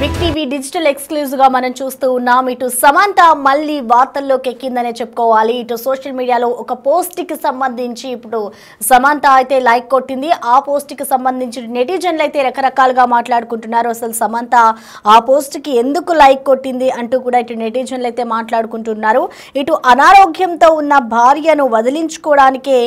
Big TV digital exclusive గా మనం చూస్తూ ఉన్నాం. ఇటు సమంత మళ్ళీ వార్తల్లోకి ఎక్కిందనే చెప్పుకోవాలి. ఇటు సోషల్ మీడియాలో ఒక పోస్ట్ కి సంబంధించి ఇప్పుడు సమంత అయితే లైక్ కొట్టింది. ఆ పోస్ట్ కి సంబంధించి నెటిజన్లు అయితే రకరకాలుగా మాట్లాడుకుంటున్నారు. అసలు సమంత ఆ పోస్ట్ కి ఎందుకు లైక్ కొట్టింది అంటూ కూడా ఇటు నెటిజన్లు అయితే మాట్లాడుకుంటున్నారు. ఇటు అనారోగ్యంతో ఉన్న భార్యను వదిలించుకోవడానికే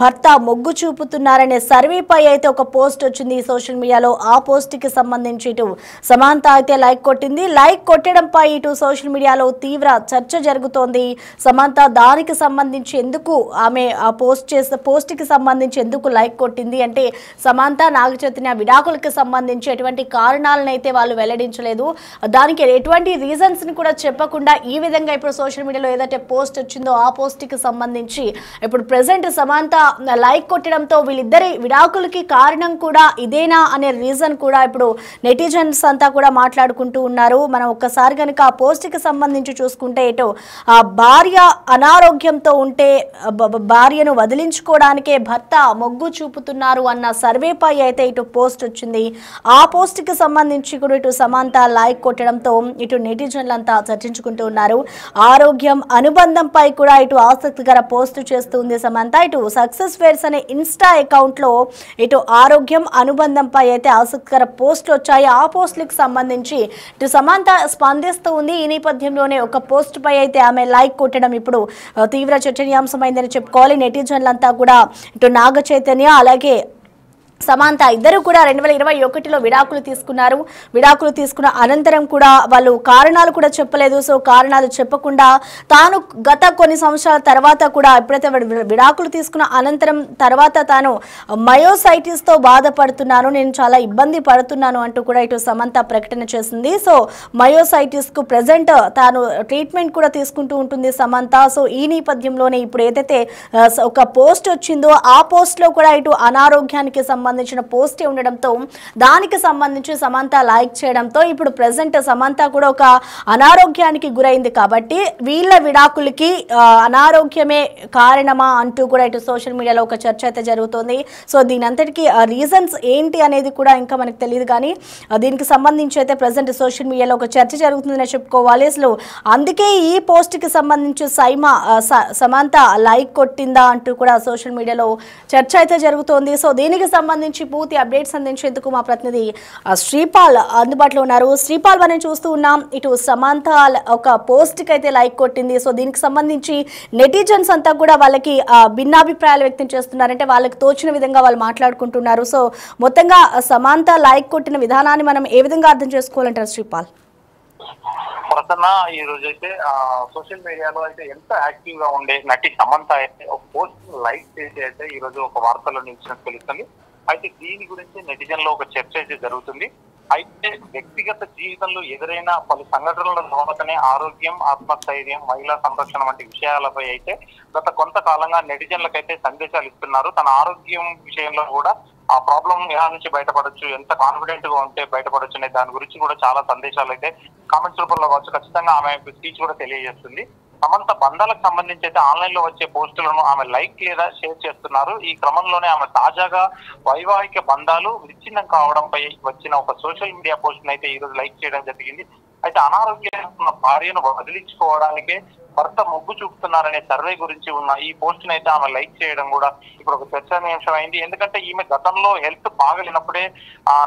భర్త మొగ్గు చూపుతున్నారనే సర్వేపై అయితే ఒక పోస్ట్ వచ్చింది సోషల్ మీడియాలో. ఆ పోస్ట్ కి సంబంధించి ఇటు సమంత అయితే లైక్ కొట్టింది. లైక్ కొట్టడంపై ఇటు సోషల్ మీడియాలో తీవ్ర చర్చ జరుగుతోంది. సమంత దానికి సంబంధించి ఎందుకు ఆమె ఆ పోస్ట్ కి సంబంధించి ఎందుకు లైక్ కొట్టింది అంటే సమంత నాగచైతన్య విడాకులకు సంబంధించి ఎటువంటి కారణాలను అయితే వాళ్ళు వెల్లడించలేదు. దానికి ఎటువంటి రీజన్స్ ని కూడా చెప్పకుండా ఈ విధంగా ఇప్పుడు సోషల్ మీడియాలో ఏదైతే పోస్ట్ వచ్చిందో ఆ పోస్ట్ కి సంబంధించి ఇప్పుడు ప్రెసెంట్ సమంత లైక్ కొట్టడంతో వీళ్ళిద్దరి విడాకులకి కారణం కూడా ఇదేనా అనే రీజన్ కూడా ఇప్పుడు నెటిజన్స్ అంతా కూడా మాట్లాడుకుంటూ ఉన్నారు. మనం ఒక్కసారి కనుక ఆ పోస్ట్ కి సంబంధించి చూసుకుంటే ఇటు ఆ భార్య అనారోగ్యంతో ఉంటే భార్యను వదిలించుకోవడానికే భర్త మొగ్గు చూపుతున్నారు అన్న సర్వేపై అయితే ఇటు పోస్ట్ వచ్చింది. ఆ పోస్ట్ కి సంబంధించి కూడా ఇటు సమంత లైక్ కొట్టడంతో ఇటు నెటిజన్లంతా చర్చించుకుంటూ ఉన్నారు. ఆరోగ్యం అనుబంధంపై కూడా ఇటు ఆసక్తికర పోస్ట్ చేస్తుంది సమంత. ఇటు సక్సెస్ ఫేర్స్ అనే ఇన్స్టా అకౌంట్ లో ఇటు ఆరోగ్యం అనుబంధంపై అయితే ఆసక్తికర పోస్టులు వచ్చాయి. ఆ పోస్టులకు సంబంధించి ఇటు సమంత స్పందిస్తూ ఉంది. ఈ నేపథ్యంలోనే ఒక పోస్ట్ పై అయితే ఆమె లైక్ కొట్టడం ఇప్పుడు తీవ్ర చర్చనీయాంశమైందని చెప్పుకోవాలి. నెటిజన్లంతా కూడా ఇటు నాగ చైతన్య అలాగే సమంత ఇద్దరు కూడా 2021లో విడాకులు తీసుకున్నారు. విడాకులు తీసుకున్న అనంతరం కూడా వాళ్ళు కారణాలు కూడా చెప్పలేదు. సో కారణాలు చెప్పకుండా తాను గత కొన్ని సంవత్సరాల తర్వాత కూడా ఎప్పుడైతే విడాకులు తీసుకున్న అనంతరం తర్వాత తాను మయోసైటిస్తో బాధపడుతున్నాను, నేను చాలా ఇబ్బంది పడుతున్నాను అంటూ కూడా ఇటు సమంత ప్రకటన చేసింది. సో మయోసైటిస్కు ప్రెజెంట్ తాను ట్రీట్మెంట్ కూడా తీసుకుంటూ ఉంటుంది సమంత. సో ఈ నేపథ్యంలోనే ఇప్పుడు ఏదైతే ఒక పోస్ట్ వచ్చిందో ఆ పోస్ట్లో కూడా ఇటు అనారోగ్యానికి సంబంధించిన పోస్టే ఉండడంతో దానికి సంబంధించి సమంత లైక్ చేయడంతో ఇప్పుడు ప్రెసెంట్ సమంత కూడా ఒక అనారోగ్యానికి గురైంది కాబట్టి వీళ్ళ విడాకులకి అనారోగ్యమే కారణమా అంటూ కూడా ఇటు సోషల్ మీడియాలో ఒక చర్చ అయితే జరుగుతోంది. సో దీని అంతటికి రీజన్స్ ఏంటి అనేది కూడా ఇంకా మనకు తెలియదు కానీ దీనికి సంబంధించి అయితే ప్రెసెంట్ సోషల్ మీడియాలో ఒక చర్చ జరుగుతుందని చెప్పుకోవాలి. అసలు అందుకే ఈ పోస్ట్కి సంబంధించి సమంత లైక్ కొట్టిందా అంటూ కూడా సోషల్ మీడియాలో చర్చ అయితే జరుగుతోంది. సో దీనికి సంబంధించి పూర్తి అప్డేట్స్ అందించేందుకు మా ప్రతినిధి శ్రీపాల్ అందుబాటులో ఉన్నారు. శ్రీపాల్, మనం చూస్తూ ఉన్నాం ఇటు సమంత ఒక పోస్ట్ కి అయితే లైక్ కొట్టింది. సో దీనికి సంబంధించి నెటిజన్స్ అంతా కూడా వాళ్ళకి భిన్నాభిప్రాయాలు వ్యక్తం చేస్తున్నారంటే వాళ్ళకి తోచిన విధంగా వాళ్ళు మాట్లాడుకుంటున్నారు. సో మొత్తంగా సమంత లైక్ కొట్టిన విధానాన్ని మనం ఏ విధంగా అర్థం చేసుకోవాలంటారు శ్రీపాల్? ప్రసన్న, ఈ రోజు అయితే సోషల్ మీడియాలో అయితే ఎంత యాక్టివ్ గా ఉండే నటి సమంత అయితే ఒక పోస్ట్ లైక్ చేసి అయితే ఈ రోజు ఒక వార్తల్లో నిలిచినట్టు తెలుస్తుంది. అయితే దీని గురించి నెటిజన్ లో ఒక చర్చ అయితే జరుగుతుంది. అయితే వ్యక్తిగత జీవితంలో ఎదురైన పలు సంఘటనల తర్వాతనే ఆరోగ్యం, ఆత్మస్థైర్యం, మహిళా సంరక్షణ వంటి విషయాలపై అయితే గత కొంతకాలంగా నెటిజన్లకైతే సందేశాలు ఇస్తున్నారు. తన ఆరోగ్యం విషయంలో కూడా ఆ ప్రాబ్లం ఎలా నుంచి బయటపడొచ్చు, ఎంత కాన్ఫిడెంట్ గా ఉంటే బయటపడొచ్చు అనే దాని గురించి కూడా చాలా సందేశాలు అయితే కామెంట్స్ రూపంలో కావచ్చు. ఖచ్చితంగా ఆమె స్పీచ్ కూడా తెలియజేస్తుంది. సమంత బంధాలకు సంబంధించి అయితే ఆన్లైన్ లో వచ్చే పోస్టులను ఆమె లైక్ లేదా షేర్ చేస్తున్నారు. ఈ క్రమంలోనే ఆమె తాజాగా వైవాహిక బంధాలు విచ్ఛిన్నం కావడంపై వచ్చిన ఒక సోషల్ మీడియా పోస్ట్ అయితే ఈ రోజు లైక్ చేయడం జరిగింది. అయితే అనారోగ్యంగా ఉన్న భార్యను వదిలించుకోవడానికే భర్త మొగ్గు చూపుతున్నారనే సర్వే గురించి ఉన్న ఈ పోస్ట్ అయితే ఆమె లైక్ చేయడం కూడా ఇప్పుడు ఒక చర్చనీయాంశం అయింది. ఎందుకంటే ఈమె గతంలో హెల్త్ బాగలేనప్పుడే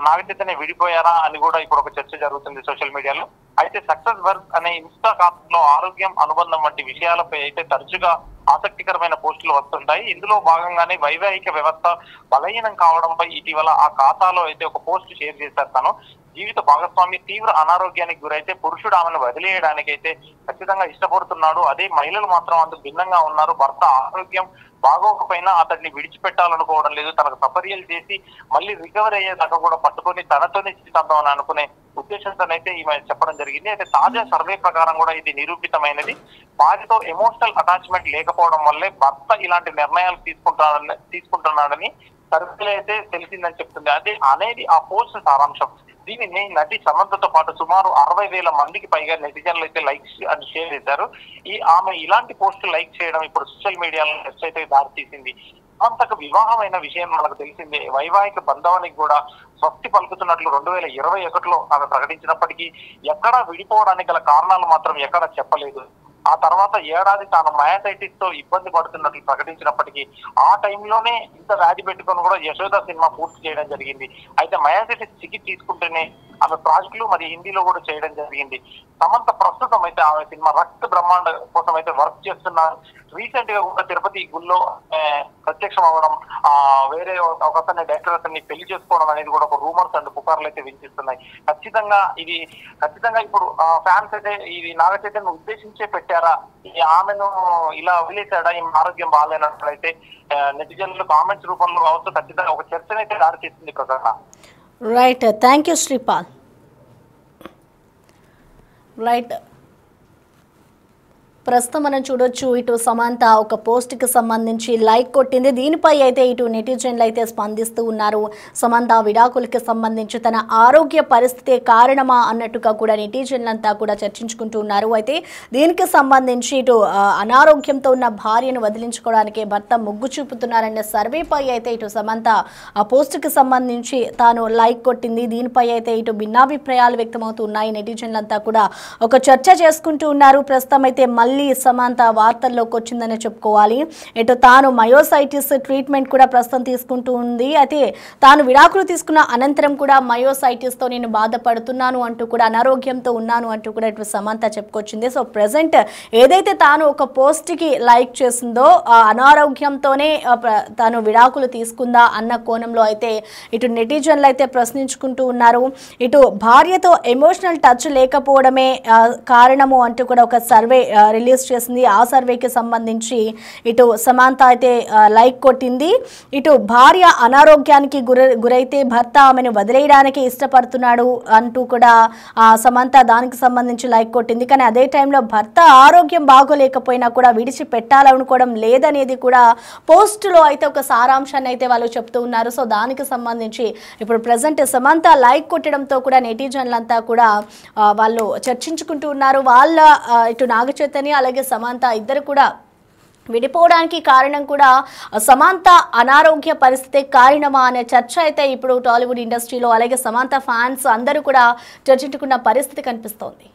నాగచైతన్య విడిపోయారా అని కూడా ఇప్పుడు ఒక చర్చ జరుగుతుంది సోషల్ మీడియాలో. అయితే సక్సెస్ వర్క్ అనే ఇన్స్టా ఖాతాలో ఆరోగ్యం, అనుబంధం వంటి విషయాలపై అయితే తరచుగా ఆసక్తికరమైన పోస్టులు వస్తుంటాయి. ఇందులో భాగంగానే వైవాహిక వ్యవస్థ బలహీనం కావడంపై ఇటీవల ఆ ఖాతాలో అయితే ఒక పోస్ట్ షేర్ చేశారు. తను జీవిత భాగస్వామి తీవ్ర అనారోగ్యానికి గురైతే పురుషుడు ఆమెను వదిలేయడానికి అయితే ఖచ్చితంగా ఇష్టపడుతున్నాడు. అదే మహిళలు మాత్రం అందుకు భిన్నంగా ఉన్నారు. భర్త ఆరోగ్యం బాగోకపోయినా అతన్ని విడిచిపెట్టాలనుకోవడం లేదు. తనకు సపర్యలు చేసి మళ్ళీ రికవర్ అయ్యేదాకా కూడా పట్టుకొని తనతోనే జీవితాంతం అని అనుకునే ఉద్దేశంతోనైతే ఈమె చెప్పడం జరిగింది. అయితే తాజా సర్వే ప్రకారం కూడా ఇది నిరూపితమైనది. భార్యతో ఎమోషనల్ అటాచ్మెంట్ లేకపోవడం వల్లే భర్త ఇలాంటి నిర్ణయాలు తీసుకుంటున్నాడని సర్వేలో అయితే తెలిసిందని చెప్తుంది. అదే అనేది ఆ పోస్ట్ సారాంశం. దీనిని నటి సమంతతో పాటు సుమారు 60,000 మందికి పైగా నెటిజన్లు అయితే లైక్ అని షేర్ చేశారు. ఆమె ఇలాంటి పోస్టులు లైక్ చేయడం ఇప్పుడు సోషల్ మీడియాలో చర్చ అయితే దారితీసింది. సమంతకు వివాహమైన విషయం మనకు తెలిసిందే. వైవాహిక బంధానికి కూడా స్వస్తి పలుకుతున్నట్లు 2021లో ఆమె ప్రకటించినప్పటికీ ఎక్కడా విడిపోవడానికి గల కారణాలు మాత్రం ఎక్కడా చెప్పలేదు. ఆ తర్వాత ఏడాది తాను మయాసైటిస్ తో ఇబ్బంది పడుతున్నట్లు ప్రకటించినప్పటికీ ఆ టైంలోనే ఇంత వ్యాధి పెట్టుకొని కూడా యశోద సినిమా పూర్తి చేయడం జరిగింది. అయితే మయాసైటిస్ చికిత్స తీసుకుంటేనే ఆమె ప్రాజెక్టులు మరి హిందీలో కూడా చేయడం జరిగింది. సమంత ప్రస్తుతం అయితే ఆమె సినిమా రక్త బ్రహ్మాండ కోసం అయితే వర్క్ చేస్తున్నారు. రీసెంట్ గా కూడా తిరుపతి గుళ్ళో ప్రత్యక్షం అవ్వడం, వేరే ఒక అతన్ని డైరెక్టర్ అతన్ని పెళ్లి చేసుకోవడం అనేది కూడా ఒక రూమర్స్ అండ్ పుకార్లు అయితే వినిపిస్తున్నాయి. ఖచ్చితంగా ఇప్పుడు ఫ్యాన్స్ అయితే ఇది నాగ చైతన్యను ఉద్దేశించే పెట్టారా, ఆమెను ఇలా వదిలేశాడా, ఈ ఆరోగ్యం బాగాలేనట్లయితే నెటిజన్లు కామెంట్స్ రూపంలో కావచ్చు ఖచ్చితంగా ఒక చర్చనైతే దారితీస్తుంది Prasanna. Right, thank you Sripal. Right, ప్రస్తుతం మనం చూడొచ్చు ఇటు సమంత ఒక పోస్ట్కి సంబంధించి లైక్ కొట్టింది. దీనిపై అయితే ఇటు నెటిజన్లు అయితే స్పందిస్తూ ఉన్నారు. సమంత విడాకులకి సంబంధించి తన ఆరోగ్య పరిస్థితి కారణమా అన్నట్టుగా కూడా నెటిజన్లంతా కూడా చర్చించుకుంటూ ఉన్నారు. అయితే దీనికి సంబంధించి ఇటు అనారోగ్యంతో ఉన్న భార్యను వదిలించుకోవడానికి భర్త మొగ్గు చూపుతున్నారనే సర్వేపై అయితే ఇటు సమంత ఆ పోస్ట్కి సంబంధించి తాను లైక్ కొట్టింది. దీనిపై అయితే ఇటు భిన్నాభిప్రాయాలు వ్యక్తమవుతూ ఉన్నాయి. నెటిజన్లంతా కూడా ఒక చర్చ చేసుకుంటూ ఉన్నారు. ప్రస్తుతం అయితే మళ్ళీ సమంత వార్తల్లోకి వచ్చిందని చెప్పుకోవాలి. ఇటు తాను మయోసైటిస్ ట్రీట్మెంట్ కూడా ప్రస్తుతం తీసుకుంటూ ఉంది. అయితే తాను విడాకులు తీసుకున్న అనంతరం కూడా మయోసైటిస్తో నేను బాధపడుతున్నాను అంటూ కూడా అనారోగ్యంతో ఉన్నాను అంటూ కూడా ఇటు సమంత చెప్పుకొచ్చింది. సో ప్రెసెంట్ ఏదైతే తాను ఒక పోస్ట్కి లైక్ చేసిందో ఆ అనారోగ్యంతోనే తాను విడాకులు తీసుకుందా అన్న కోణంలో అయితే ఇటు నెటిజన్లు అయితే ప్రశ్నించుకుంటూ ఉన్నారు. ఇటు భార్యతో ఎమోషనల్ టచ్ లేకపోవడమే కారణము అంటూ కూడా ఒక సర్వే రిలీజ్ చేసింది. ఆ సర్వేకి సంబంధించి ఇటు సమంత అయితే లైక్ కొట్టింది. ఇటు భార్య అనారోగ్యానికి గురైతే భర్త ఆమెను వదిలేయడానికి ఇష్టపడుతున్నాడు అంటూ కూడా సమంత దానికి సంబంధించి లైక్ కొట్టింది. కానీ అదే టైంలో భర్త ఆరోగ్యం బాగోలేకపోయినా కూడా విడిచి పెట్టాలనుకోవడం లేదనేది కూడా పోస్టులో అయితే ఒక సారాంశాన్ని అయితే వాళ్ళు చెప్తూ ఉన్నారు. సో దానికి సంబంధించి ఇప్పుడు ప్రజెంట్ సమంత లైక్ కొట్టడంతో కూడా నెటిజన్లంతా కూడా వాళ్ళు చర్చించుకుంటూ ఉన్నారు. వాళ్ళ ఇటు నాగ చైతన్య అలాగే సమంత ఇద్దరు కూడా విడిపోవడానికి కారణం కూడా సమంత అనారోగ్య పరిస్థితి కారణమా అనే చర్చ అయితే ఇప్పుడు టాలీవుడ్ ఇండస్ట్రీలో అలాగే సమంత ఫ్యాన్స్ అందరూ కూడా చర్చించుకున్న పరిస్థితి కనిపిస్తోంది.